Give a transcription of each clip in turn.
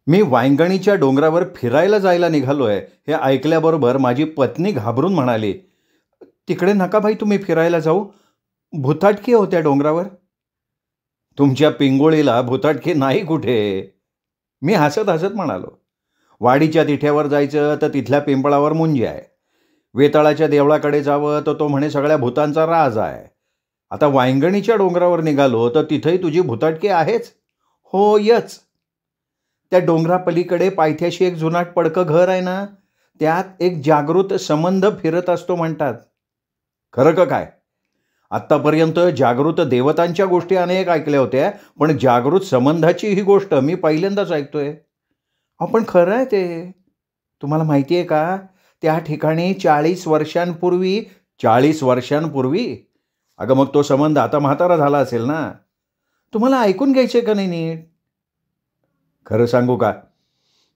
मी वांगणीच्या डोंगरावर फिरायला जायला निघालोय हे ऐकल्याबरोबर माझी पत्नी घाबरून म्हणाली, "तिकडे नका बाई तुम्ही फिरायला जाऊ. भुताटकी हो त्या डोंगरावर." "तुमच्या पिंगोळीला भुताटकी नाही कुठे." मी हसत हसत म्हणालो. "वाडीच्या तिठ्यावर जायचं तर तिथल्या पिंपळावर मुंजी आहे. वेताळाच्या देवळाकडे जावं तर तो म्हणे सगळ्या भूतांचा राज आहे. आता वांगणीच्या डोंगरावर निघालो तर तिथंही तुझी भुताटकी आहेच." "हो यच. त्या डोंगरापलीकडे पायथ्याशी एक जुनाट पडकं घर आहे ना, त्यात एक जागृत संबंध फिरत असतो म्हणतात." "खरं का काय?" "आत्तापर्यंत जागृत देवतांच्या गोष्टी अनेक ऐकल्या होत्या, पण जागृत संबंधाची ही गोष्ट मी पहिल्यांदाच ऐकतोय." "अहो पण खरं आहे ते. तुम्हाला माहिती आहे का, त्या ठिकाणी 40 वर्षांपूर्वी." "40 वर्षांपूर्वी? अगं मग तो संबंध आता म्हातारा झाला असेल ना." "तुम्हाला ऐकून घ्यायचे का नाही नीट?" "खरं सांगू का,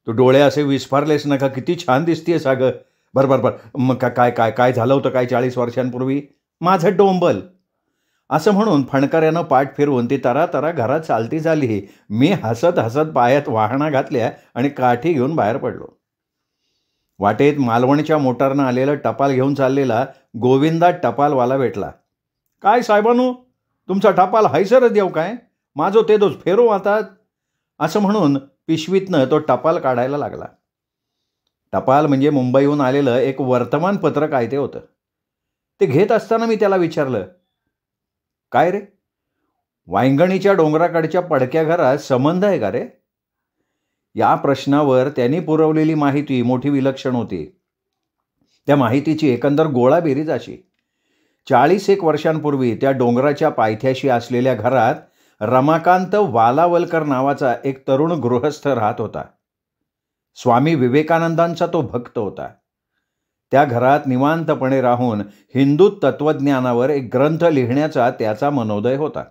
तू डोळे असे विस्फारलेस नका, किती छान दिसतीयस अगं." "बरं बरं बरं, मग काय काय काय झालं होतं काय 40 वर्षांपूर्वी?" "माझं डोंबल." असं म्हणून फणकऱ्यानं पाठ फिरवून ती तरातरा घरात चालती झाली. मी हसत हसत पायात वाहणा घातल्या आणि काठी घेऊन बाहेर पडलो. वाटेत मालवणच्या मोटारनं आलेलं टपाल घेऊन चाललेला गोविंदा टपालवाला भेटला. "काय साहेबानू, तुमचा टपाल हायसरच देऊ काय? माझो ते दोष फेरो आता." असं म्हणून पिशवीतनं तो टपाल काढायला लागला. टपाल म्हणजे मुंबईहून आलेलं एक वर्तमानपत्र काय ते होतं. ते घेत असताना मी त्याला विचारलं, "काय रे, वांगणीच्या डोंगराकडच्या पडक्या घरात संबंध आहे का रे?" या प्रश्नावर त्यांनी पुरवलेली माहिती मोठी विलक्षण होती. त्या माहितीची एकंदर गोळाबेरीज अशी: 40 एक वर्षांपूर्वी त्या डोंगराच्या पायथ्याशी असलेल्या घरात रमाकांत वालावलकर नावाचा एक तरुण गृहस्थ राहत होता. स्वामी विवेकानंदांचा तो भक्त होता. त्या घरात निवांतपणे राहून हिंदू तत्वज्ञानावर एक ग्रंथ लिहिण्याचा त्याचा मनोदय होता.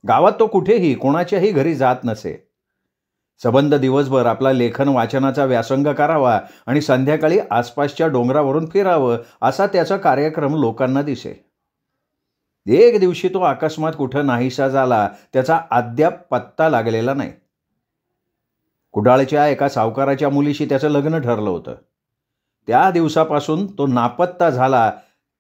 गावात तो कुठेही कोणाच्याही घरी जात नसे. सबंध दिवसभर आपला लेखन वाचनाचा व्यासंग करावा आणि संध्याकाळी आसपासच्या डोंगरावरून फिरावं असा त्याचा कार्यक्रम लोकांना दिसे. एक दिवशी तो अकस्मात कुठं नाहीसा झाला, त्याचा अद्याप पत्ता लागलेला नाही. कुडाळच्या एका सावकाराच्या मुलीशी त्याचं लग्न ठरलं होतं. त्या दिवसापासून तो नापत्ता झाला.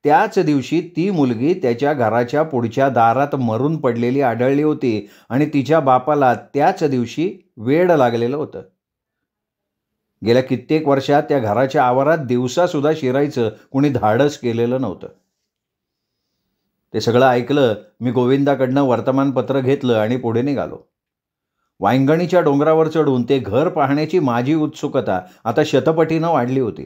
त्याच दिवशी ती मुलगी त्याच्या घराच्या पुढच्या दारात मरून पडलेली आढळली होती आणि तिच्या बापाला त्याच दिवशी वेड लागलेलं होतं. गेल्या कित्येक वर्षात त्या घराच्या आवारात दिवसासुद्धा शिरायचं कुणी धाडस केलेलं नव्हतं. ते सगळं ऐकलं. मी गोविंदाकडनं वर्तमानपत्र घेतलं आणि पुढे निघालो. वांगणीच्या डोंगरावर चढून ते घर पाहण्याची माझी उत्सुकता आता शतपटीनं वाढली होती.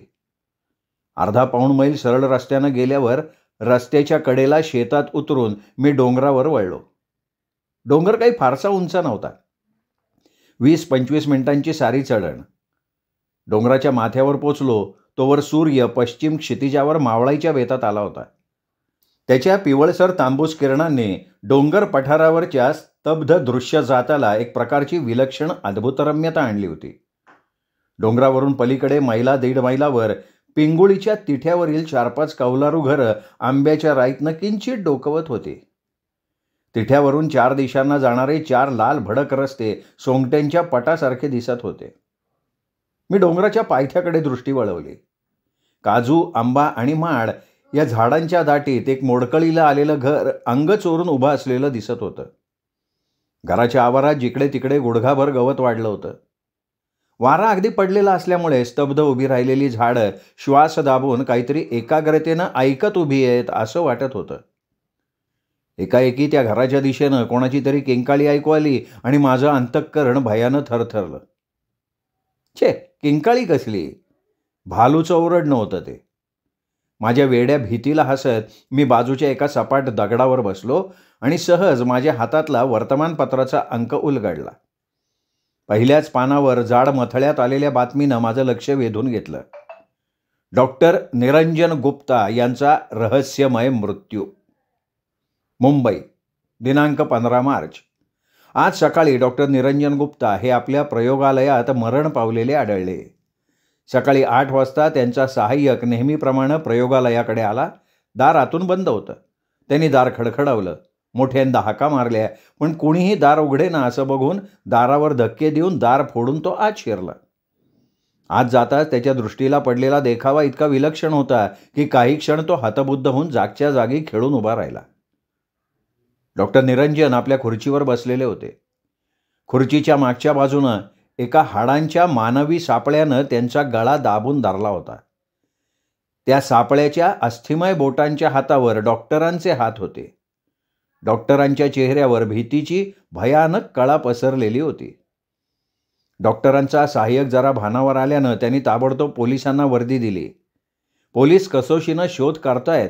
अर्धा पाऊण मैल सरळ रस्त्यानं गेल्यावर रस्त्याच्या कडेला शेतात उतरून मी डोंगरावर वळलो. डोंगर काही फारसा उंच नव्हता. 20-25 मिनिटांची सारी चढण. डोंगराच्या माथ्यावर पोचलो तोवर सूर्य पश्चिम क्षितिजावर मावळायच्या बेतात आला होता. त्याच्या पिवळसर तांबूस किरणांनी डोंगर पठारावरच्या स्तब्ध दृश्य जाताला एक प्रकारची विलक्षण अद्भुतरम्यता आणली होती. डोंगरावरून पलीकडे मैला 1.5 मैलावर पिंगुळीच्या तिठ्यावरील 4-5 कौलारू घरं आंब्याच्या राईतनं किंचित डोकवत होती. तिठ्यावरून 4 दिशांना जाणारे 4 लाल भडक रस्ते सोंगट्यांच्या पटासारखे दिसत होते. मी डोंगराच्या पायथ्याकडे दृष्टी वळवली. काजू, आंबा आणि माड या झाडांच्या दाटीत एक मोडकळीला आलेलं घर अंग चोरून उभं असलेलं दिसत होतं. घराच्या आवारात जिकडे तिकडे गुडघाभर गवत वाढलं होतं. वारा अगदी पडलेला असल्यामुळे स्तब्ध उभी राहिलेली झाडं श्वास दाबून काहीतरी एकाग्रतेनं ऐकत उभी आहेत असं वाटत होतं. एकाएकी त्या घराच्या दिशेनं कोणाची तरी किंकाळी ऐकू आली आणि माझं अंतःकरण भयानं थरथरलं. छे, किंकाळी कसली? भालूचं ओरडणं होतं ते. माझ्या वेड्या भीतीला हसत मी बाजूच्या एका सपाट दगडावर बसलो आणि सहज माझ्या हातातला वर्तमानपत्राचा अंक उलगडला. पहिल्याच पानावर जाड मथळ्यात आलेल्या बातमीनं माझं लक्ष वेधून घेतलं. डॉक्टर निरंजन गुप्ता यांचा रहस्यमय मृत्यू. मुंबई, दिनांक 15 मार्च. आज सकाळी डॉक्टर निरंजन गुप्ता हे आपल्या प्रयोगालयात मरण पावलेले आढळले. सकाळी 8 वाजता त्यांचा सहाय्यक नेहमीप्रमाणे प्रयोगालयाकडे आला. दार आतून बंद होतं. त्यांनी दार खडखडवलं. मोठ्यांदा हाका मारल्या, पण कोणीही दार उघडेना असं बघून दारावर धक्के देऊन दार फोडून तो आत शिरला. आत जाताच त्याच्या दृष्टीला पडलेला देखावा इतका विलक्षण होता की काही क्षण तो हतबुद्ध होऊन जागच्या जागी खेळून उभा राहिला. डॉक्टर निरंजन आपल्या खुर्चीवर बसलेले होते. खुर्चीच्या मागच्या बाजूनं एका हाडांच्या मानवी सापळ्यानं त्यांचा गळा दाबून धरला होता. त्या सापळ्याच्या अस्थिमय बोटांच्या हातावर डॉक्टरांचे हात होते. डॉक्टरांच्या चेहऱ्यावर भीतीची भयानक कळा पसरलेली होती. डॉक्टरांचा सहाय्यक जरा भानावर आल्यानं त्यांनी ताबडतोब पोलिसांना वर्दी दिली. पोलीस कसोशीनं शोध करतायत,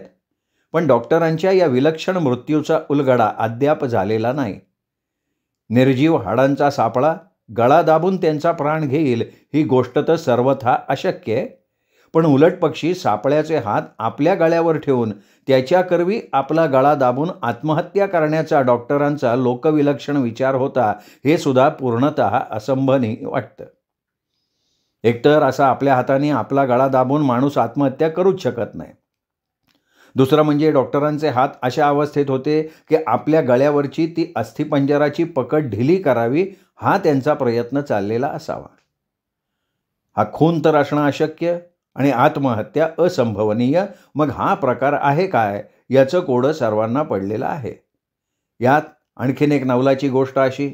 पण डॉक्टरांच्या या विलक्षण मृत्यूचा उलगडा अद्याप झालेला नाही. निर्जीव हाडांचा सापळा गळा दाबून त्यांचा प्राण घेईल ही गोष्ट तर सर्वथा अशक्य आहे, पण उलटपक्षी सापळ्याचे हात आपल्या गळ्यावर ठेवून त्याच्याकरवी आपला गळा दाबून आत्महत्या करण्याचा डॉक्टरांचा लोकविलक्षण विचार होता हे सुद्धा पूर्णतः असंभवनीय वाटतं. एकतर असा आपल्या हाताने आपला गळा दाबून माणूस आत्महत्या करूच शकत नाही. दुसरं म्हणजे डॉक्टरांचे हात अशा अवस्थेत होते की आपल्या गळ्यावरची ती अस्थिपंजराची पकड ढिली करावी हा त्यांचा प्रयत्न चाललेला असावा. हा खून तर असणं अशक्य आणि आत्महत्या असंभवनीय. मग हा प्रकार आहे काय याचं कोडं सर्वांना पडलेलं आहे. यात आणखीन एक नवलाची गोष्ट अशी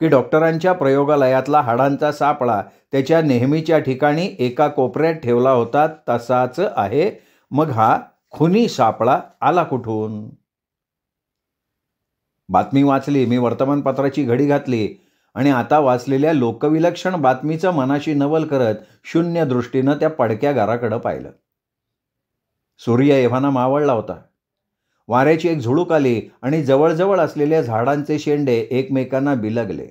की डॉक्टरांच्या प्रयोगालयातला हाडांचा सापळा त्याच्या नेहमीच्या ठिकाणी एका कोपऱ्यात ठेवला होता तसाच आहे. मग हा खुनी सापळा आला कुठून? बातमी वाचली, मी वर्तमानपत्राची घडी घातली आणि आता वाचलेल्या लोकविलक्षण बातमीचं मनाशी नवल करत शून्य दृष्टीनं त्या पडक्या घराकडं पाहिलं. सूर्य एव्हाना मावळला होता. वाऱ्याची एक झुळूक आली आणि जवळजवळ असलेल्या झाडांचे शेंडे एकमेकांना बिलगले.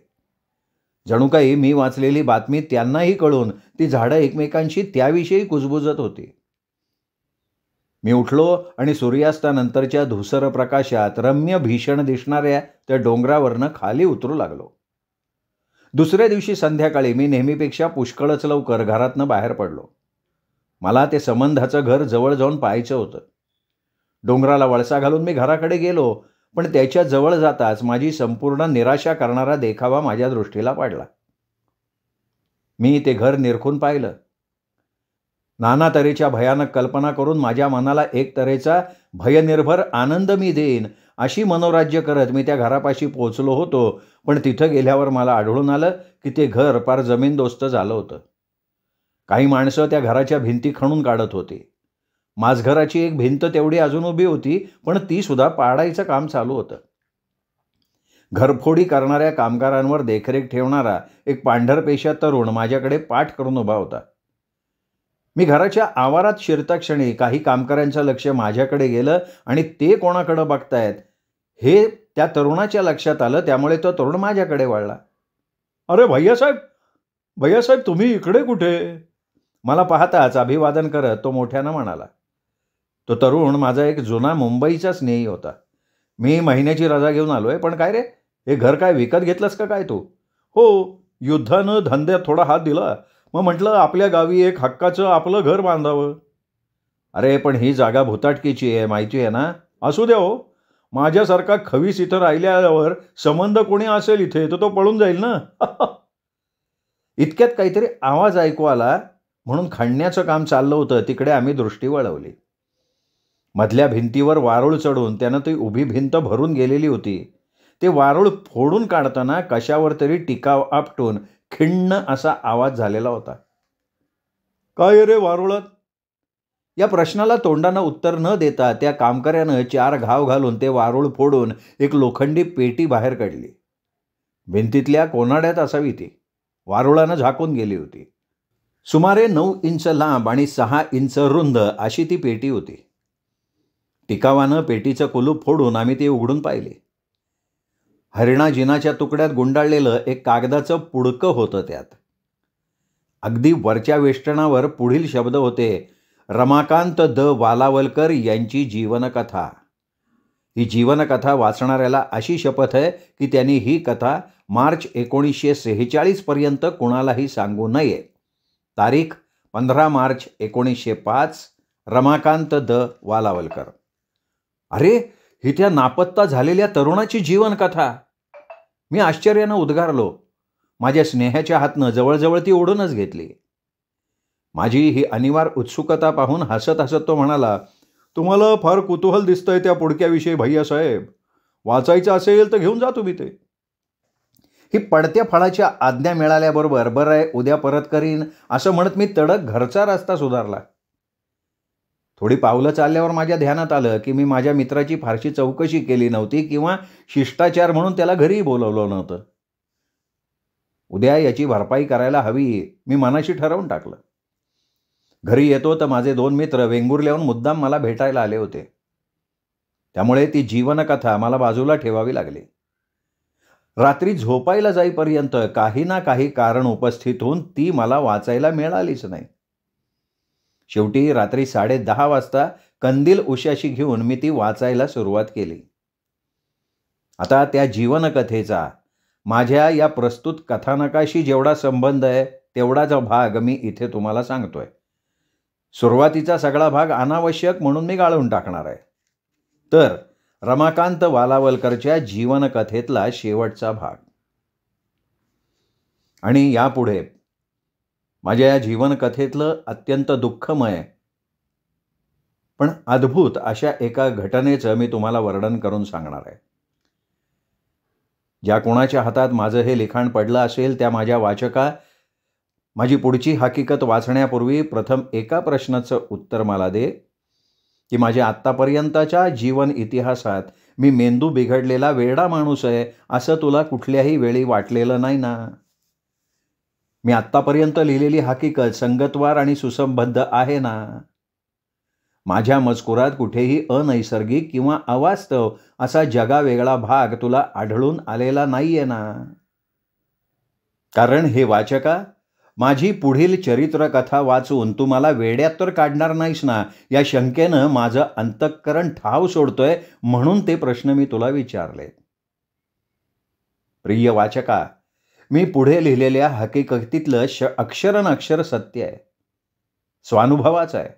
जणू काही मी वाचलेली बातमी त्यांनाही कळून ती झाडं एकमेकांशी त्याविषयी कुजबुजत होती. मी उठलो आणि सूर्यास्तानंतरच्या धुसर प्रकाशात रम्य भीषण दिसणाऱ्या त्या डोंगरावरनं खाली उतरू लागलो. दुसऱ्या दिवशी संध्याकाळी मी नेहमीपेक्षा पुष्कळच लवकर घरातनं बाहेर पडलो. मला ते संबंधाचं घर जवळ जाऊन पाहायचं होतं. डोंगराला वळसा घालून मी घराकडे गेलो, पण त्याच्या जवळ जाताच माझी संपूर्ण निराशा करणारा देखावा माझ्या दृष्टीला पडला. मी ते घर निरखून पाहिलं. नाना तऱ्हेच्या भयानक कल्पना करून माझ्या मनाला एक तऱ्हेचा भयनिर्भर आनंद मी देईन अशी मनोराज्य करत मी त्या घरापाशी पोहोचलो होतो. पण तिथं गेल्यावर मला आढळून आलं की ते घर पार जमीनदोस्त झालं होतं. काही माणसं त्या घराच्या भिंती खणून काढत होती. माझघराची एक भिंत तेवढी अजून उभी होती, पण ती सुद्धा पाडायचं काम चालू होतं. घरफोडी करणाऱ्या कामगारांवर देखरेख ठेवणारा एक पांढरपेशा तरुण माझ्याकडे पाठ करून उभा होता. मी घराच्या आवारात शिरता क्षणी काही कामगारांचं लक्ष माझ्याकडे गेलं आणि ते कोणाकडे बघतायत हे त्या तरुणाच्या लक्षात आलं. त्यामुळे तो तरुण माझ्याकडे वळला. अरे भैयासाहेब तुम्ही इकडे कुठे? मला पाहताच अभिवादन करत तो मोठ्यानं म्हणाला. तो तरुण माझा एक जुना मुंबईचा स्नेही होता. मी महिन्याची रजा घेऊन आलोय. पण काय रे, हे घर काय विकत घेतलंस का काय तू? हो, युद्धानं धंद्यात थोडा हात दिला, मग म्हटलं आपल्या गावी एक हक्काचं आपलं घर बांधावं. अरे पण ही जागा भुताटकीची आहे, माहिती आहे ना? असू द्या हो, माझ्यासारखा खवीस इथं राहिल्यावर संबंध कोणी असेल इथे तर तो पळून जाईल ना. इतक्यात काहीतरी आवाज ऐकू आला म्हणून खणण्याचं काम चाललं होतं. तिकडे आम्ही दृष्टी वळवली. मधल्या भिंतीवर वारूळ चढून त्यानं ती उभी भिंत भरून गेलेली होती. ते वारूळ फोडून काढताना कशावर तरी टिकाव आपटून खिण्ण असा आवाज झालेला होता. काय रे वारुळात? या प्रश्नाला तोंडानं उत्तर न देता त्या कामकऱ्यानं 4 घाव घालून ते वारूळ फोडून एक लोखंडी पेटी बाहेर काढली. भिंतीतल्या कोनाड्यात असावी ती. वारुळानं झाकून गेली होती. सुमारे 9 इंच लांब आणि 6 इंच रुंद अशी ती पेटी होती. टिकावानं पेटीचं कुलूप फोडून आम्ही ते उघडून पाहिले. हरिणा जिनाच्या तुकड्यात गुंडाळलेलं एक कागदाचं पुडकं होतं. त्यात अगदी वरच्या वेष्टणावर पुढील शब्द होते, रमाकांत द वालावलकर यांची जीवनकथा. ही जीवनकथा वाचणाऱ्याला अशी शपथ आहे की त्यांनी ही कथा मार्च 1946 पर्यंत कुणालाही सांगू नये. तारीख 15 मार्च 1905. रमाकांत द वालावलकर. अरे ही त्या नापत्ता झालेल्या तरुणाची जीवनकथा. मी आश्चर्यानं उद्गारलो. माझ्या स्नेहाच्या हातनं जवळजवळ ती ओढूनच घेतली. माझी ही अनिवार्य उत्सुकता पाहून हसत हसत तो म्हणाला, तुम्हाला फार कुतूहल दिसतंय त्या पुडक्याविषयी भैयासाहेब. वाचायचं असेल तर घेऊन जा तुम्ही ते. ही पडत्या फळाच्या आज्ञा मिळाल्याबरोबर बरं आहे उद्या परत करीन असं म्हणत मी तडक घरचा रस्ता सुधारला. थोडी पावलं चालल्यावर माझ्या ध्यानात आलं की मी माझ्या मित्राची फारशी चौकशी केली नव्हती किंवा शिष्टाचार म्हणून त्याला घरीही बोलवलं नव्हतं. उद्या याची भरपाई करायला हवी मी मनाशी ठरवून टाकलं. घरी येतो तर माझे 2 मित्र वेंगुर्ल्याहून मुद्दाम मला भेटायला आले होते. त्यामुळे ती जीवनकथा मला बाजूला ठेवावी लागली. रात्री झोपायला जाईपर्यंत काही ना काही कारण उपस्थित होऊन ती मला वाचायला मिळालीच नाही. शेवटी रात्री 10:30 वाजता कंदील उशाशी घेऊन मी ती वाचायला सुरुवात केली. आता त्या जीवनकथेचा माझ्या या प्रस्तुत कथानकाशी जेवढा संबंध आहे तेवढाच भाग मी इथे तुम्हाला सांगतोय. सुरुवातीचा सगळा भाग अनावश्यक म्हणून मी गाळून टाकणार आहे. तर रमाकांत वालावलकरच्या जीवनकथेतला शेवटचा भाग. आणि यापुढे माझ्या या जीवनकथेतलं अत्यंत दुःखमय पण अद्भुत अशा एका घटनेचं मी तुम्हाला वर्णन करून सांगणार आहे. ज्या कोणाच्या हातात माझं हे लिखाण पडलं असेल त्या माझ्या वाचका माझी पुढची हकीकत वाचण्यापूर्वी प्रथम एका प्रश्नाचं उत्तर मला दे की माझ्या आत्तापर्यंतच्या जीवन इतिहासात मी मेंदू बिघडलेला वेडा माणूस आहे असं तुला कुठल्याही वेळी वाटलेलं नाही ना? मी आत्तापर्यंत लिहिलेली हकीकत संगतवार आणि सुसंबद्ध आहे ना? माझ्या मजकुरात कुठेही अनैसर्गिक किंवा अवास्तव असा जगावेगळा भाग तुला आढळून आलेला नाहीये ना? कारण हे वाचका, माझी पुढील चरित्रकथा वाचून तू मला वेड्यात तर काढणार नाहीस ना या शंकेनं माझं अंतःकरण ठाव सोडतोय म्हणून ते प्रश्न मी तुला विचारले. प्रिय वाचका, मी पुढे लिहिलेल्या हकीकतीतलं अक्षरन-अक्षर सत्य आहे, स्वानुभवाचं आहे.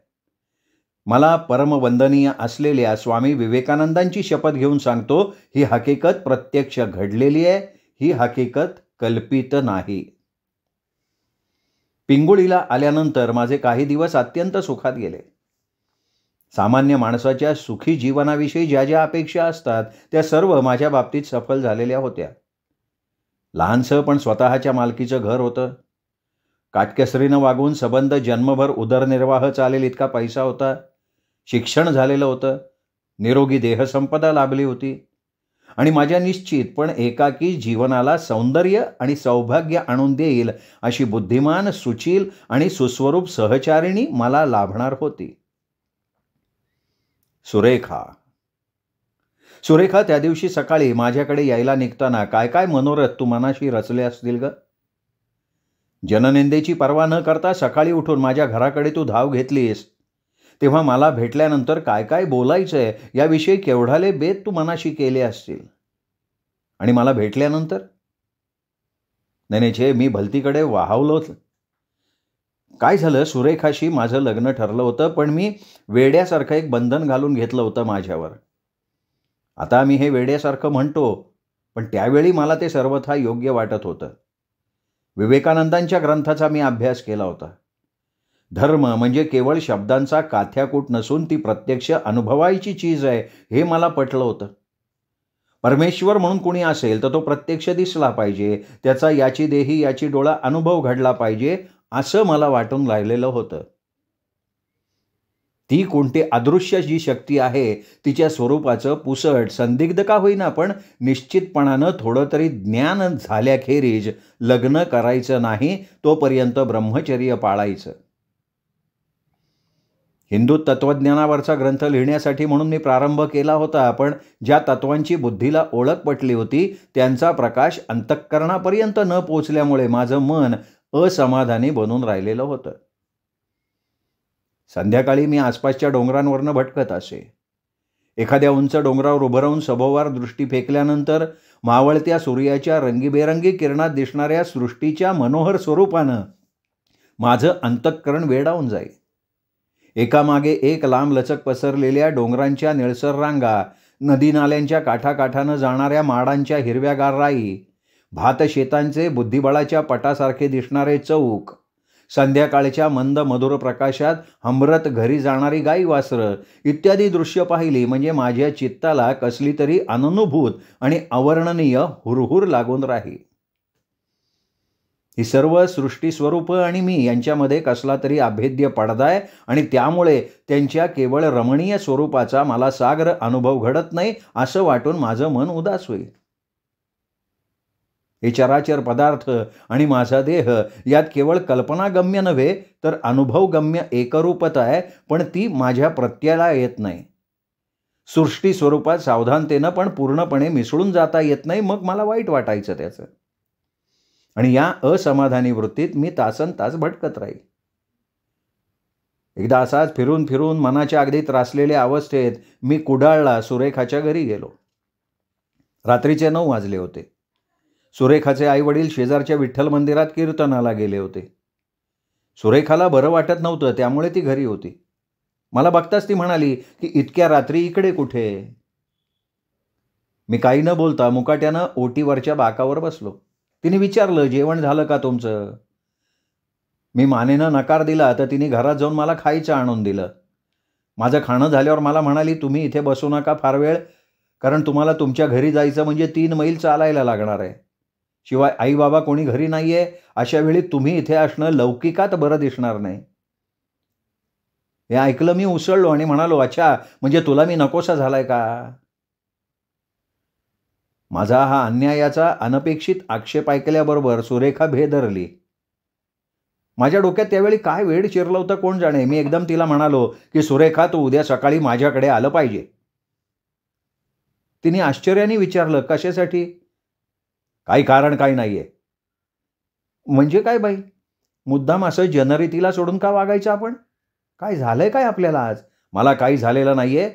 मला परमवंदनीय असलेल्या स्वामी विवेकानंदांची शपथ घेऊन सांगतो, ही हकीकत प्रत्यक्ष घडलेली आहे, ही हकीकत कल्पित नाही. पिंगुळीला आल्यानंतर माझे काही दिवस अत्यंत सुखात गेले. सामान्य माणसाच्या सुखी जीवनाविषयी ज्या ज्या अपेक्षा असतात त्या सर्व माझ्या बाबतीत सफल झालेल्या होत्या. लहानसं पण स्वतःच्या मालकीचं घर होतं. काटकसरीनं वागून सबंध जन्मभर उदरनिर्वाह चालेल इतका पैसा होता. शिक्षण झालेलं होतं. निरोगी देहसंपदा लाभली होती. आणि माझ्या निश्चित पण एकाकी जीवनाला सौंदर्य आणि सौभाग्य आणून देईल अशी बुद्धिमान, सुशील आणि सुस्वरूप सहचारिणी मला लाभणार होती. सुरेखा त्या दिवशी सकाळी माझ्याकडे यायला निघताना काय काय मनोरथ तू मनाशी रचले असतील ग. जननिंदेची पर्वा न करता सकाळी उठून माझ्या घराकडे तू धाव घेतलीस तेव्हा मला भेटल्यानंतर काय काय बोलायचंय याविषयी केवढाले बेत तू मनाशी केले असतील. आणि मला भेटल्यानंतर नाही मी भलतीकडे वाहवलोच. काय झालं, सुरेखाशी माझं लग्न ठरलं होतं पण मी वेड्यासारखं एक बंधन घालून घेतलं होतं माझ्यावर. आता मी हे वेड्यासारखं म्हणतो पण त्यावेळी मला ते सर्वथा योग्य वाटत होतं. विवेकानंदांच्या ग्रंथाचा मी अभ्यास केला होता. धर्म म्हणजे केवळ शब्दांचा काथ्याकूट नसून ती प्रत्यक्ष अनुभवायची चीज आहे हे मला पटलं होतं. परमेश्वर म्हणून कुणी असेल तर तो प्रत्यक्ष दिसला पाहिजे, त्याचा याची देही याची डोळा अनुभव घडला पाहिजे असं मला वाटून राहिलेलं होतं. ती कोणती अदृश्य जी शक्ती आहे तिच्या स्वरूपाचं पुसट संदिग्ध का होईना पण निश्चितपणानं थोडं तरी ज्ञान झाल्याखेरीज लग्न करायचं नाही, तोपर्यंत ब्रह्मचर्य पाळायचं. हिंदू तत्त्वज्ञानावरचा ग्रंथ लिहिण्यासाठी म्हणून मी प्रारंभ केला होता पण ज्या तत्वांची बुद्धीला ओळख पटली होती त्यांचा प्रकाश अंतःकरणापर्यंत न पोचल्यामुळे माझं मन असमाधानी बनून राहिलेलं होतं. संध्याकाळी मी आसपासच्या डोंगरांवरनं भटकत असे. एखाद्या उंच डोंगरावर उभं राहून सभोवार दृष्टी फेकल्यानंतर मावळत्या सूर्याच्या रंगीबेरंगी किरणात दिसणाऱ्या सृष्टीच्या मनोहर स्वरूपानं माझं अंतःकरण वेडावून जाई. एकामागे एक लांब लचक पसरलेल्या डोंगरांच्या निळसर रांगा नदी नाल्यांच्या काठाकाठानं जाणाऱ्या माडांच्या हिरव्यागार राई, भातशेतांचे बुद्धिबळाच्या पटासारखे दिसणारे चौक, संध्याकाळच्या मंद मधुर प्रकाशात हंबरत घरी जाणारी गाई वासरं इत्यादी दृश्य पाहिली म्हणजे माझ्या चित्ताला कसली तरी अननुभूत आणि अवर्णनीय हुरहुर लागून राही. ही सर्व सृष्टी स्वरूप आणि मी यांच्यामध्ये कसला तरी अभेद्य पडदा आहे आणि त्यामुळे त्यांच्या केवळ रमणीय स्वरूपाचा मला साग्र अनुभव घडत नाही असं वाटून माझं मन उदास होईल. हे चराचर पदार्थ आणि माझा देह यात केवळ कल्पनागम्य नव्हे तर अनुभवगम्य एकरूपता आहे, पण ती माझ्या प्रत्ययाला येत नाही. सृष्टी स्वरूपात सावधानतेनं पण पूर्णपणे मिसळून जाता येत नाही. मग मला वाईट वाटायचं त्याचं. आणि या असमाधानी वृत्तीत मी तासन तास भटकत राहील. एकदा असाच फिरून फिरून मनाच्या अगदी त्रासलेल्या अवस्थेत मी कुडाळला सुरेखाच्या घरी गेलो. रात्रीचे 9 वाजले होते. सुरेखाचे आईवडील शेजारच्या विठ्ठल मंदिरात कीर्तनाला गेले होते. सुरेखाला बरं वाटत नव्हतं, त्यामुळे ती घरी होती. मला बघताच ती म्हणाली की इतक्या रात्री इकडे कुठे. मी काही न बोलता मुकाट्यानं ओटीवरच्या बाकावर बसलो. तिने विचारलं, जेवण झालं का तुमचं? मी मानेनं नकार दिला तर तिने घरात जाऊन मला खायचं आणून दिलं. माझं खाणं झाल्यावर मला म्हणाली, तुम्ही इथे बसू नका फार वेळ, कारण तुम्हाला तुमच्या घरी जायचं म्हणजे 3 मैल चालायला लागणार आहे. शिवाय आई बाबा कोणी घरी नाहीये, अशा वेळी तुम्ही इथे असणं लौकिकात बरं दिसणार नाही. हे ऐकलं मी उसळलो आणि म्हणालो, अच्छा, म्हणजे तुला मी नकोसा झालाय का? माझा हा अन्यायाचा अनपेक्षित आक्षेप ऐकल्याबरोबर सुरेखा भेदरली. माझ्या डोक्यात त्यावेळी काय वेळ शिरलं होतं कोण जाणे. मी एकदम तिला म्हणालो की सुरेखा, तू उद्या सकाळी माझ्याकडे आलं पाहिजे. तिने आश्चर्याने विचारलं, कशासाठी? काही कारण काही नाहीये. म्हणजे काय बाई, मुद्दाम असं जनरीतीला सोडून का वागायचं आपण? काय झालंय काय आपल्याला आज? मला काही झालेलं नाहीये,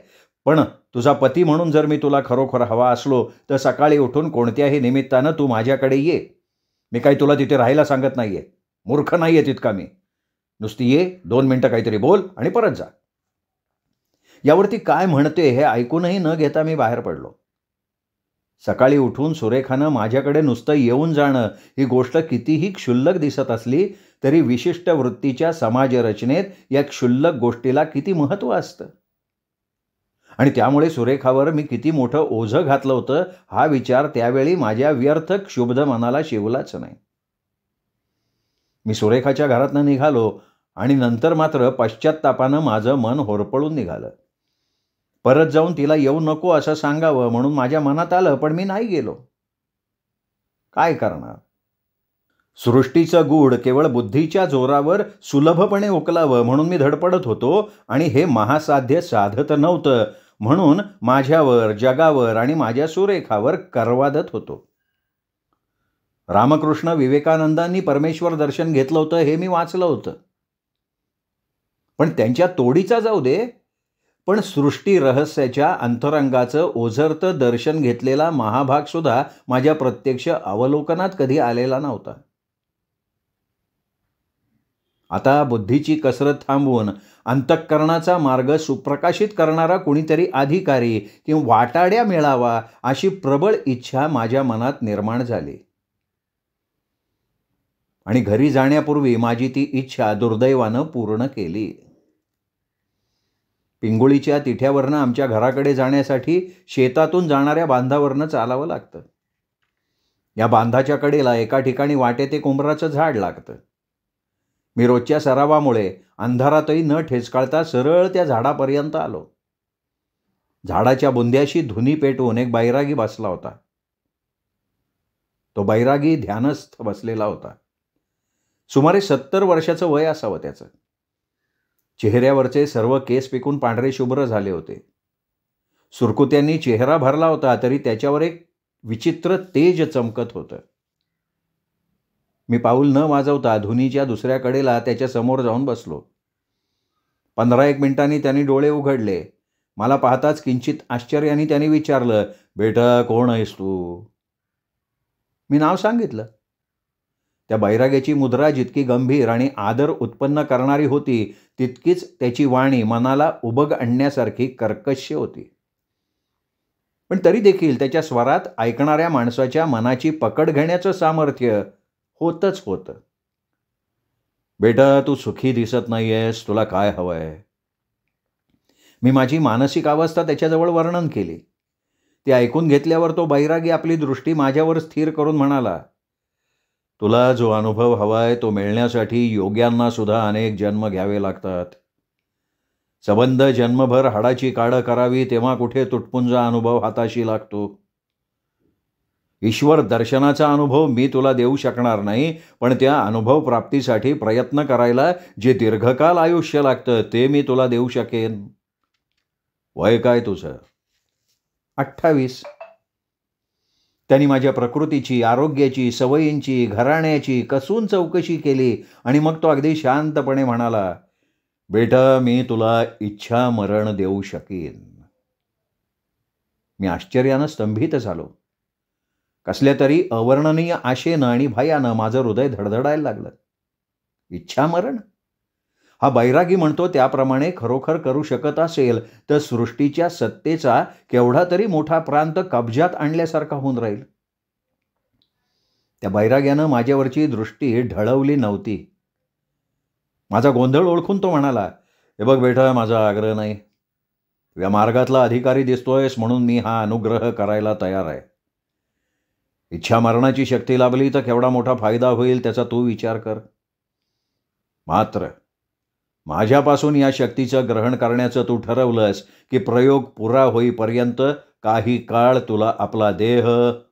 पण तुझा पती म्हणून जर मी तुला खरोखर हवा असलो तर सकाळी उठून कोणत्याही निमित्तानं तू माझ्याकडे ये. मी काही तुला तिथे राहायला सांगत नाहीये. मूर्ख नाहीये तितका मी. नुसती ये, 2 मिनिटं काहीतरी बोल आणि परत जा. यावरती काय म्हणते हे ऐकूनही न घेता मी बाहेर पडलो. सकाळी उठून सुरेखानं माझ्याकडे नुसतं येऊन जाणं ही गोष्ट कितीही क्षुल्लक दिसत असली तरी विशिष्ट वृत्तीच्या समाजरचनेत या क्षुल्लक गोष्टीला किती महत्त्व असतं. आणि त्यामुळे सुरेखावर मी किती मोठं ओझं घातलं होतं हा विचार त्यावेळी माझ्या व्यर्थ क्षुब्ध मनाला शिवलाच नाही. मी सुरेखाच्या घरातनं निघालो आणि नंतर मात्र पश्चात्तापानं माझं मन होरपळून निघालं. परत जाऊन तिला येऊ नको असं सांगावं म्हणून माझ्या मनात आलं, पण मी नाही गेलो. काय करणार? सृष्टीचं गूढ केवळ बुद्धीच्या जोरावर सुलभपणे उकलावं म्हणून मी धडपडत होतो आणि हे महासाध्य साधत नव्हतं म्हणून माझ्यावर, जगावर आणि माझ्या सुरेखावर करवादत होतो. रामकृष्ण विवेकानंदांनी परमेश्वर दर्शन घेतलं होतं हे मी वाचलं होतं. पण त्यांच्या तोडीचा जाऊ दे, पण सृष्टी रहस्याच्या अंतरंगाचं ओझरतं दर्शन घेतलेला महाभाग सुद्धा माझ्या प्रत्यक्ष अवलोकनात कधी आलेला नव्हता. आता बुद्धीची कसरत थांबवून अंतःकरणाचा मार्ग सुप्रकाशित करणारा कुणीतरी अधिकारी किंवा वाटाड्या मिळावा अशी प्रबळ इच्छा माझ्या मनात निर्माण झाली. आणि घरी जाण्यापूर्वी माझी ती इच्छा दुर्दैवानं पूर्ण केली. पिंगुळीच्या तिठ्यावरनं आमच्या घराकडे जाण्यासाठी शेतातून जाणाऱ्या बांधावरनं चालावं लागतं. या बांधाच्या कडेला एका ठिकाणी वाटेत एक उंबराचं झाड लागतं. मी रोजच्या सरावामुळे अंधारातही न ठेचकाळता सरळ त्या झाडापर्यंत आलो. झाडाच्या बुंद्याशी धुनी पेटवून एक बैरागी बसला होता. तो बैरागी ध्यानस्थ बसलेला होता. सुमारे 70 वर्षाचं वय असावं त्याचं. चेहऱ्यावरचे सर्व केस पिकून पांढरे शुभ्र झाले होते. सुरकुत्यांनी चेहरा भरला होता तरी त्याच्यावर एक विचित्र तेज चमकत होतं. मी पाऊल न वाजवता धुनीच्या दुसऱ्या कडेला त्याच्या समोर जाऊन बसलो. 15-1 मिनिटांनी त्यांनी डोळे उघडले. मला पाहताच किंचित आश्चर्याने त्यांनी विचारलं, बेटा कोण आहेस तू? मी नाव सांगितलं. त्या बैराग्याची मुद्रा जितकी गंभीर आणि आदर उत्पन्न करणारी होती तितकीच त्याची वाणी मनाला उबग आणण्यासारखी कर्कश होती. पण तरी देखील त्याच्या स्वरात ऐकणाऱ्या माणसाच्या मनाची पकड घेण्याचं सामर्थ्य होतच होतं. बेटा, तू सुखी दिसत नाहीयेस, तुला काय हवंय? मी माझी मानसिक अवस्था त्याच्याजवळ वर्णन केली. ती ऐकून घेतल्यावर तो बैरागी आपली दृष्टी माझ्यावर स्थिर करून म्हणाला, तुला जो अनुभव हवाय तो मिळण्यासाठी योग्यांना सुद्धा अनेक जन्म घ्यावे लागतात. संबंध जन्मभर हाडाची काढ करावी तेव्हा कुठे तुटपुंजा अनुभव हाताशी लागतो. ईश्वर दर्शनाचा अनुभव मी तुला देऊ शकणार नाही, पण त्या अनुभव प्राप्तीसाठी प्रयत्न करायला जे दीर्घकाल आयुष्य लागतं ते मी तुला देऊ शकेन. वय काय तुझं? 28. त्यांनी माझ्या प्रकृतीची, आरोग्याची, सवयींची, घराण्याची कसून चौकशी केली आणि मग तो अगदी शांतपणे म्हणाला, बेटा, मी तुला इच्छा मरण देऊ शकीन. मी आश्चर्यानं स्तंभित झालो. कसल्या तरी अवर्णनीय आशेनं आणि भयानं माझं हृदय धडधडायला लागलं. इच्छा मरण? हा बैरागी म्हणतो त्याप्रमाणे खरोखर करू शकत असेल तर सृष्टीच्या सत्तेचा केवढा तरी मोठा प्रांत कब्जात आणल्यासारखा होऊन राहील. त्या बैराग्यानं माझ्यावरची दृष्टी ढळवली नव्हती. माझा गोंधळ ओळखून तो म्हणाला, हे बघ बेटा, माझा आग्रह नाही. या मार्गातला अधिकारी दिसतोयस म्हणून मी हा अनुग्रह करायला तयार आहे. इच्छा मरणाची शक्ती लाभली तर केवढा मोठा फायदा होईल त्याचा तू विचार कर. मात्र माझ्यापासून या शक्तीचं ग्रहण करण्याचं तू ठरवलंस की प्रयोग पुरा होईपर्यंत काही काळ तुला आपला देह,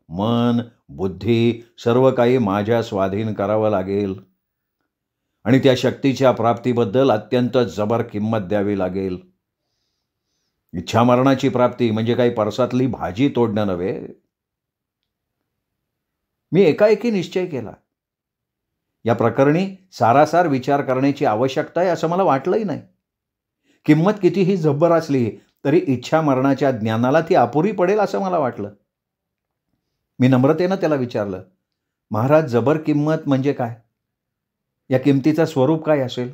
मन, बुद्धी सर्व काही माझ्या स्वाधीन करावं लागेल आणि त्या शक्तीच्या प्राप्तीबद्दल अत्यंत जबर किंमत द्यावी लागेल. इच्छा मरणाची प्राप्ती म्हणजे काही परसातली भाजी तोडणं नव्हे. मी एकाएकी निश्चय केला. या प्रकरणी सारासार विचार करण्याची आवश्यकता आहे असं मला वाटलंही नाही. किंमत कितीही जब्बर असली तरी इच्छा मरणाच्या ज्ञानाला ती अपुरी पडेल असं मला वाटलं. मी नम्रतेनं त्याला विचारलं, महाराज, जबर किंमत म्हणजे काय? या किमतीचं स्वरूप काय असेल?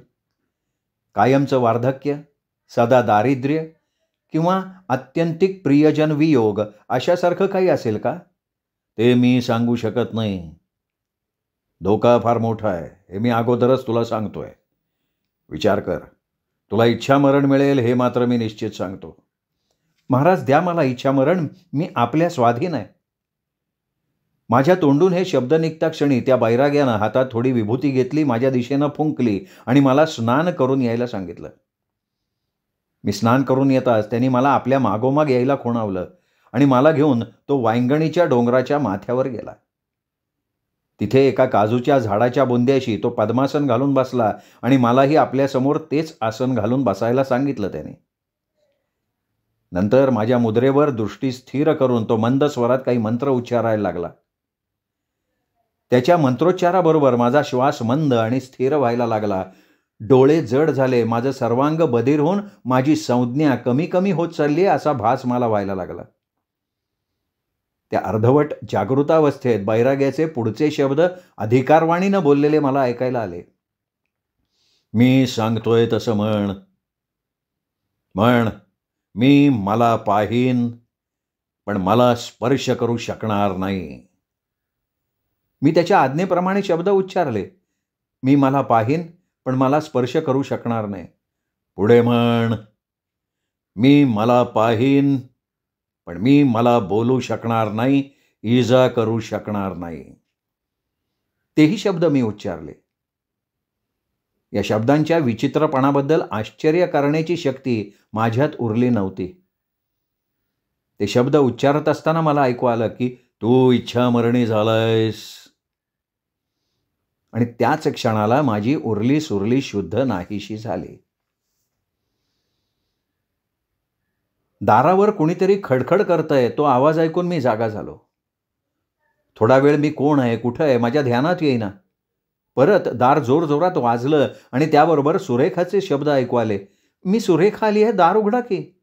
कायमचं वार्धक्य, सदा दारिद्र्य किंवा आत्यंतिक प्रियजन वियोग अशासारखं काही असेल का? ते मी सांगू शकत नाही. धोका फार मोठा आहे हे मी अगोदरच तुला सांगतोय. विचार कर. तुला इच्छा मरण मिळेल हे मात्र मी निश्चित सांगतो. महाराज, द्या मला इच्छा मरण, मी आपल्या स्वाधीन आहे. माझ्या तोंडून हे शब्द निघता क्षणी त्या बैराग्यानं हातात थोडी विभूती घेतली, माझ्या दिशेनं फुंकली आणि मला स्नान करून यायला सांगितलं. मी स्नान करून येताच त्यांनी मला आपल्या मागोमाग यायला खुणावलं आणि मला घेऊन तो वांगणीच्या डोंगराच्या माथ्यावर गेला. तिथे एका काजूच्या झाडाच्या बुंद्याशी तो पद्मासन घालून बसला आणि मलाही आपल्यासमोर तेच आसन घालून बसायला सांगितलं त्याने. नंतर माझ्या मुद्रेवर दृष्टी स्थिर करून तो मंद स्वरात काही मंत्र उच्चारायला लागला. त्याच्या मंत्रोच्चाराबरोबर माझा श्वास मंद आणि स्थिर व्हायला लागला. डोळे जड झाले. माझं सर्वांग बधीर होऊन माझी संज्ञा कमी कमी होत चालली असा भास मला व्हायला लागला. त्या अर्धवट जागृतावस्थेत बैराग्याचे पुढचे शब्द अधिकारवाणीनं बोललेले मला ऐकायला आले. मी सांगतोय तसं म्हण. म्हण, मी मला पाहीन पण मला स्पर्श करू शकणार नाही. मी त्याच्या आज्ञेप्रमाणे शब्द उच्चारले. मी मला पाहीन पण मला स्पर्श करू शकणार नाही. पुढे म्हण, मी मला पाहीन पण मी मला बोलू शकणार नाही, इजा करू शकणार नाही. तेही शब्द मी उच्चारले. या शब्दांच्या विचित्रपणाबद्दल आश्चर्य करण्याची शक्ती माझ्यात उरली नव्हती. ते शब्द उच्चारत असताना मला ऐकू आलं की तू इच्छामरणी झालायस. आणि त्याच क्षणाला माझी उरली सुरली शुद्ध नाहीशी झाली. दारावर कुणीतरी खडखड करतंय तो आवाज ऐकून मी जागा झालो. थोडा वेळ मी कोण आहे, कुठं आहे माझ्या ध्यानात येईना. परत दार जोरजोरात वाजलं आणि त्याबरोबर सुरेखाचे शब्द ऐकू आले. मी सुरेखा आली आहे, दार उघडा की.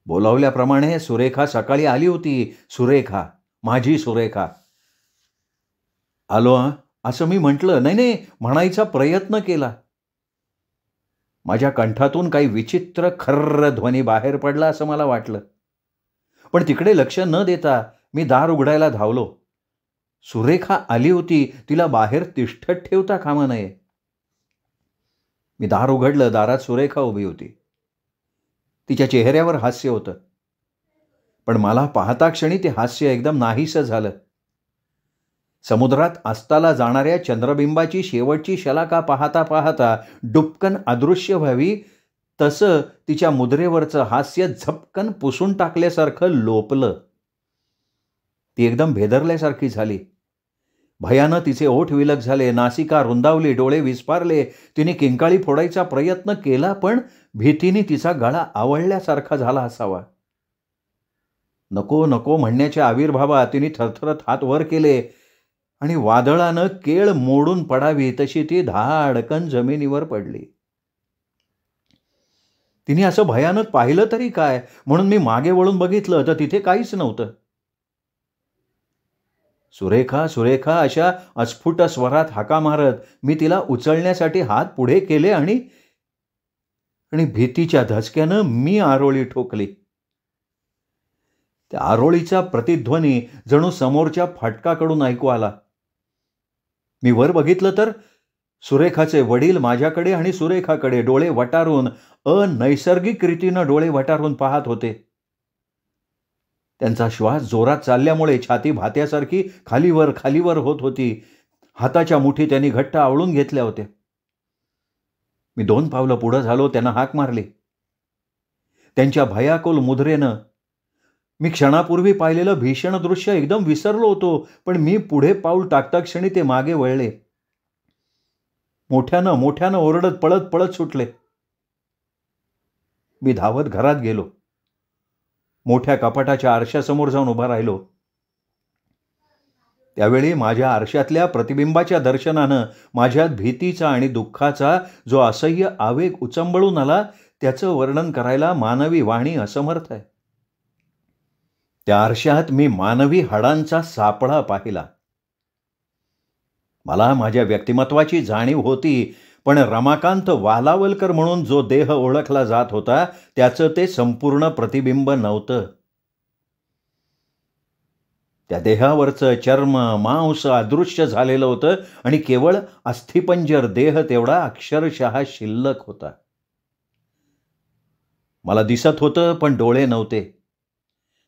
बोलावल्याप्रमाणे सुरेखा सकाळी आली होती. सुरेखा, माझी सुरेखा. आलो असं मी म्हटलं. नाही म्हणायचा प्रयत्न केला. माझ्या कंठातून काही विचित्र खर्र ध्वनी बाहेर पडला असं मला वाटलं. पण तिकडे लक्ष न देता मी दार उघडायला धावलो. सुरेखा आली होती, तिला बाहेर तिष्ठत ठेवता कामा नये. मी दार उघडलं. दारात सुरेखा उभी होती. तिच्या चेहऱ्यावर हास्य होतं. पण मला पाहता क्षणी ते हास्य एकदम नाहीसं झालं. समुद्रात अस्ताला जाणाऱ्या चंद्रबिंबाची शेवटची शलाका पाहता पाहता डुबकन अदृश्य व्हावी तसं तिच्या मुद्रेवरचं हास्य झपकन पुसून टाकल्यासारखं लोपलं. ती एकदम भेदरल्यासारखी झाली. भयानं तिचे ओठ विलग झाले, नासिका रुंदावली, डोळे विस्फारले. तिने किंकाळी फोडायचा प्रयत्न केला, पण भीतीने तिचा गळा आवळल्यासारखा झाला असावा. नको नको म्हणण्याच्या आविर्भावात तिने थरथरत हात वर केले आणि वादळानं केळ मोडून पडावी तशी ती धाडकन जमिनीवर पडली. तिने असं भयानक पाहिलं तरी काय म्हणून मी मागे वळून बघितलं तर तिथे काहीच नव्हतं. सुरेखा सुरेखा अशा अस्फुट स्वरात हाका मारत मी तिला उचलण्यासाठी हात पुढे केले आणि भीतीच्या धसक्यानं मी आरोळी ठोकली. त्या आरोळीचा प्रतिध्वनी जणू समोरच्या फाटकाकडून ऐकू आला. मी वर बघितलं तर सुरेखाचे वडील माझ्याकडे आणि सुरेखाकडे डोळे वटारून अनैसर्गिक रीतीनं डोळे वटारून पाहत होते. त्यांचा श्वास जोरात चालल्यामुळे छाती भात्यासारखी खालीवर होत होती. हाताच्या मुठी त्यांनी घट्ट आवळून घेतल्या होत्या. मी 2 पावलं पुढं झालो. त्यांना हाक मारली. त्यांच्या भयाकुल मुद्रेनं मी क्षणापूर्वी पाहिलेलं भीषण दृश्य एकदम विसरलो होतो. पण मी पुढे पाऊल टाकता क्षणी ते मागे वळले. मोठ्यानं ओरडत पळत सुटले. मी धावत घरात गेलो. मोठ्या कपाटाच्या आरशासमोर जाऊन उभा राहिलो. त्यावेळी माझ्या आरशातल्या प्रतिबिंबाच्या दर्शनानं माझ्यात भीतीचा आणि दुःखाचा जो असह्य आवेग उचंबळून आला त्याचं वर्णन करायला मानवी वाणी असमर्थ आहे. त्या आरशात मी मानवी हाडांचा सापळा पाहिला. मला माझ्या व्यक्तिमत्वाची जाणीव होती, पण रमाकांत वालावलकर म्हणून जो देह ओळखला जात होता त्याचं ते संपूर्ण प्रतिबिंब नव्हतं. त्या देहावरचं चर्म मांस अदृश्य झालेलं होतं आणि केवळ अस्थिपंजर देह तेवढा अक्षरशः शिल्लक होता. मला दिसत होतं पण डोळे नव्हते.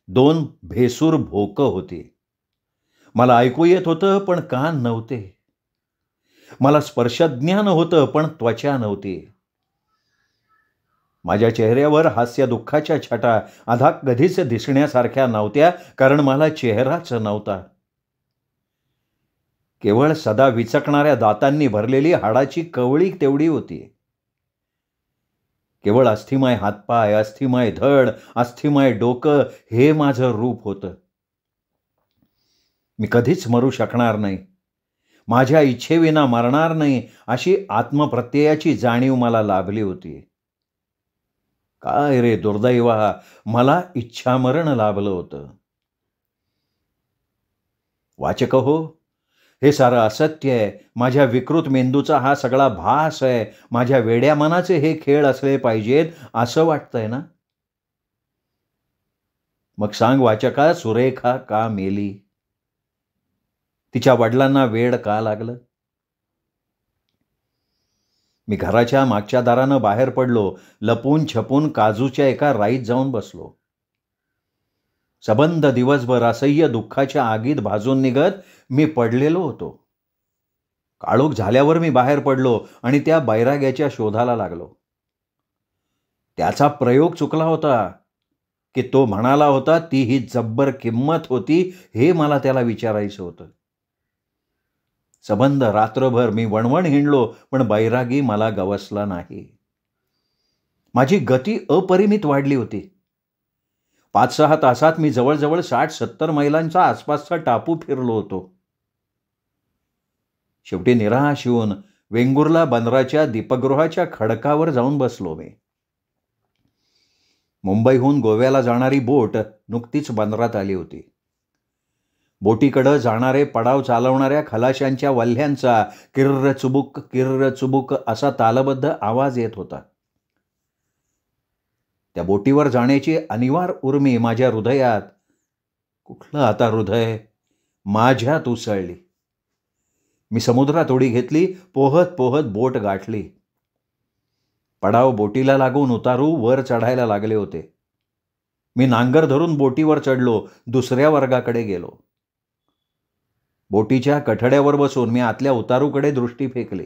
2 भेसूर भोकं होती. मला ऐकू येत होतं पण कान नव्हते. मला स्पर्शज्ञान होतं पण त्वचा नव्हती. माझ्या चेहऱ्यावर हास्य दुःखाच्या छटा अधाकधीच दिसण्यासारख्या नव्हत्या, कारण मला चेहराच नव्हता. केवळ सदा विचकणाऱ्या दातांनी भरलेली हाडाची कवळी तेवढी होती. केवळ अस्थिमय हातपाय, अस्थिमय धड, अस्थिमय डोकं हे माझं रूप होतं. मी कधीच मरू शकणार नाही, माझ्या इच्छेविना मरणार नाही अशी आत्मप्रत्ययाची जाणीव मला लाभली होती. काय रे दुर्दैवा, मला इच्छामरण लाभलं होतं. वाचक हो, हे सारं असत्य आहे. माझ्या विकृत मेंदूचा हा सगळा भास आहे. माझ्या वेड्या मनाचे हे खेळ असले पाहिजेत असं वाटतंय ना? मग सांग वाचका, सुरेखा का मेली? तिच्या वडिलांना वेड का लागलं? मी घराच्या मागच्या दारानं बाहेर पडलो. लपून छपून काजूच्या एका राईत जाऊन बसलो. सबंध दिवसभर असह्य दुःखाच्या आगीत भाजून निघत मी पडलेलो होतो. काळोख झाल्यावर मी बाहेर पडलो आणि त्या बैराग्याच्या शोधाला लागलो. त्याचा प्रयोग चुकला होता की तो म्हणाला होता ती ही जब्बर किंमत होती, हे मला त्याला विचारायचं होतं. सबंध रात्रभर मी वणवण हिंडलो, पण बैरागी मला गवसला नाही. माझी गती अपरिमित वाढली होती. 5-6 तासात मी जवळजवळ 60-70 मैलांचा आसपासचा टापू फिरलो होतो. शेवटी निराश होऊन वेंगुर्ला बंदराच्या दीपगृहाच्या खडकावर जाऊन बसलो मी. मुंबईहून गोव्याला जाणारी बोट नुकतीच बंदरात आली होती. बोटीकडं जाणारे पडाव चालवणाऱ्या खलाशांच्या वल्ह्यांचा किर्र चुबुक असा तालबद्ध आवाज येत होता. त्या बोटीवर जाण्याची अनिवार्य उर्मी माझ्या हृदयात कुठलं आता हृदय माझ्यात उसळली. मी समुद्रात उडी घेतली. पोहत पोहत बोट गाठली. पडाव बोटीला लागून उतारू वर चढायला लागले होते. मी नांगर धरून बोटीवर चढलो. दुसऱ्या वर्गाकडे गेलो. बोटीच्या कठड्यावर बसून मी आतल्या उतारूकडे दृष्टी फेकली.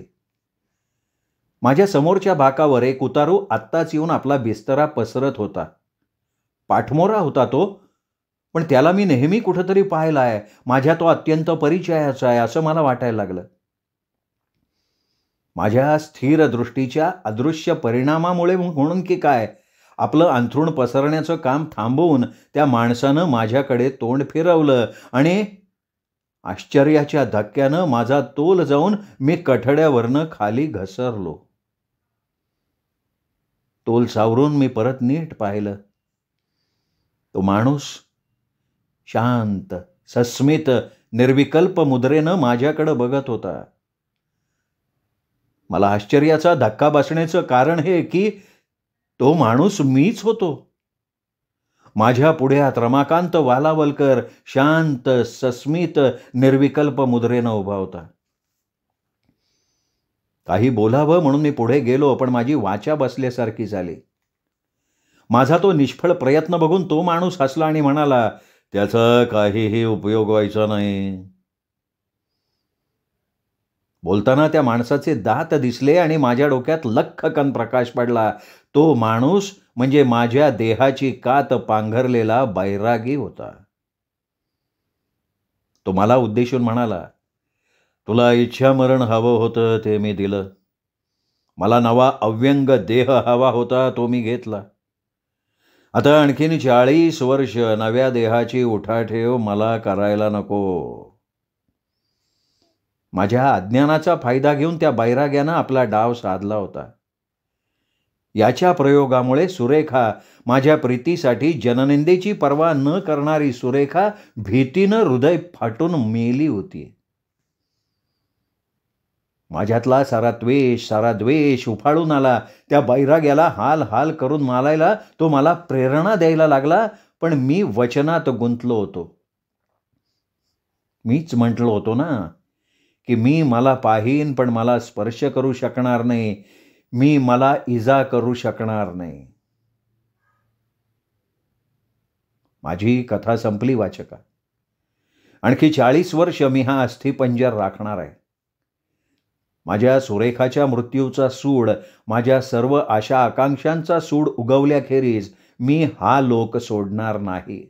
माझ्या समोरच्या भाकावर एक उतारू आत्ताच येऊन आपला बिस्तरा पसरत होता. पाठमोरा होता तो, पण त्याला मी नेहमी कुठंतरी पाहिलाय. माझ्या तो अत्यंत परिचयाचा आहे असं मला वाटायला लागलं. माझ्या स्थिर दृष्टीच्या अदृश्य परिणामामुळे म्हणून की काय, आपलं अंथरूण पसरण्याचं काम थांबवून त्या माणसानं माझ्याकडे तोंड फिरवलं आणि आश्चर्याच्या धक्क्यानं माझा तोल जाऊन मी कठड्यावरनं खाली घसरलो. तोल सावरून मी परत नीट पाहिलं. तो माणूस शांत, सस्मित, निर्विकल्प मुद्रेनं माझ्याकडे बघत होता. मला आश्चर्याचा धक्का बसण्याचं कारण हे की तो माणूस मीच होतो. माझ्या पुढ्यात रमाकांत वालावलकर शांत, सस्मित, निर्विकल्प मुद्रेनं उभा होता. काही बोलावं म्हणून मी पुढे गेलो, पण माझी वाचा बसल्यासारखी झाली. माझा तो निष्फळ प्रयत्न बघून तो माणूस हसला आणि म्हणाला, त्याचा काहीही उपयोग व्हायचा नाही. बोलताना त्या माणसाचे दात दिसले आणि माझ्या डोक्यात लख्खकन प्रकाश पडला. तो माणूस म्हणजे माझ्या देहाची कात पांघरलेला बैरागी होता. तो मला उद्देशून म्हणाला, तुला इच्छामरण हवं होतं ते मी दिलं. मला नवा अव्यंग देह हवा होता तो मी घेतला. आता आणखीन 40 वर्ष नव्या देहाची उठाठेव मला करायला नको. माझ्या अज्ञानाचा फायदा घेऊन त्या बैराग्यानं आपला डाव साधला होता. याच्या प्रयोगामुळे सुरेखा, माझ्या प्रीतीसाठी जननिंदेची पर्वा न करणारी सुरेखा भीतीनं हृदय फाटून मेली होती. माझ्यातला सारा द्वेष उफाळून आला. त्या बैराग्याला हाल हाल करून मारायला तो मला प्रेरणा द्यायला लागला, पण मी वचनात गुंतलो होतो. मीच म्हटलो होतो ना की मी मला पाहीन पण मला स्पर्श करू शकणार नाही. मी मला इजा करू शकणार नाही. माझी कथा संपली वाचका. आणखी 40 वर्ष मी हा अस्थिपंजर राखणार आहे. माझ्या सुरेखाच्या मृत्यूचा सूड, माझ्या सर्व आशा आकांक्षांचा सूड उगवल्याखेरीज मी हा लोक सोडणार नाही.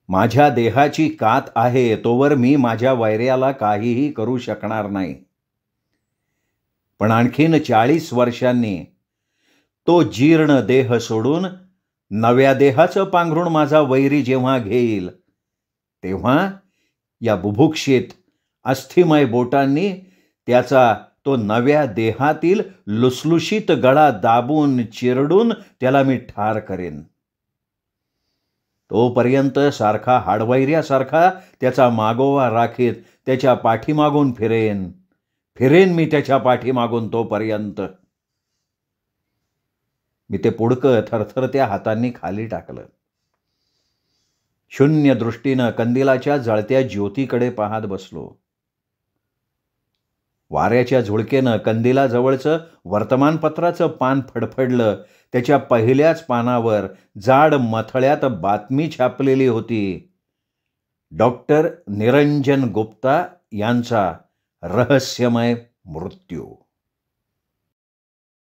माझ्या देहाची कात आहे तोवर मी माझ्या वैर्याला काहीही करू शकणार नाही. पण आणखीन 40 वर्षांनी तो जीर्ण देह सोडून नव्या देहाचं पांघरूण माझा वैरी जेव्हा घेईल, तेव्हा या बुभुक्षित अस्थिमय बोटांनी त्याचा तो नव्या देहातील लुसलुशीत गळा दाबून चिरडून त्याला मी ठार करेन. तोपर्यंत सारखा हाडवैऱ्यासारखा त्याचा मागोवा राखीत त्याच्या पाठीमागून फिरेन मी त्याच्या पाठीमागून तोपर्यंत. मी ते पुडकं थरथरत्या हातांनी खाली टाकलं. शून्य दृष्टीनं कंदिलाच्या जळत्या ज्योतीकडे पाहत बसलो. वाऱ्याच्या झुळकेनं कंदिलाजवळचं वर्तमानपत्राचं पान फडफडलं. त्याच्या पहिल्याच पानावर जाड मथळ्यात बातमी छापलेली होती, डॉक्टर निरंजन गुप्ता यांचा रहस्यमय मृत्यू.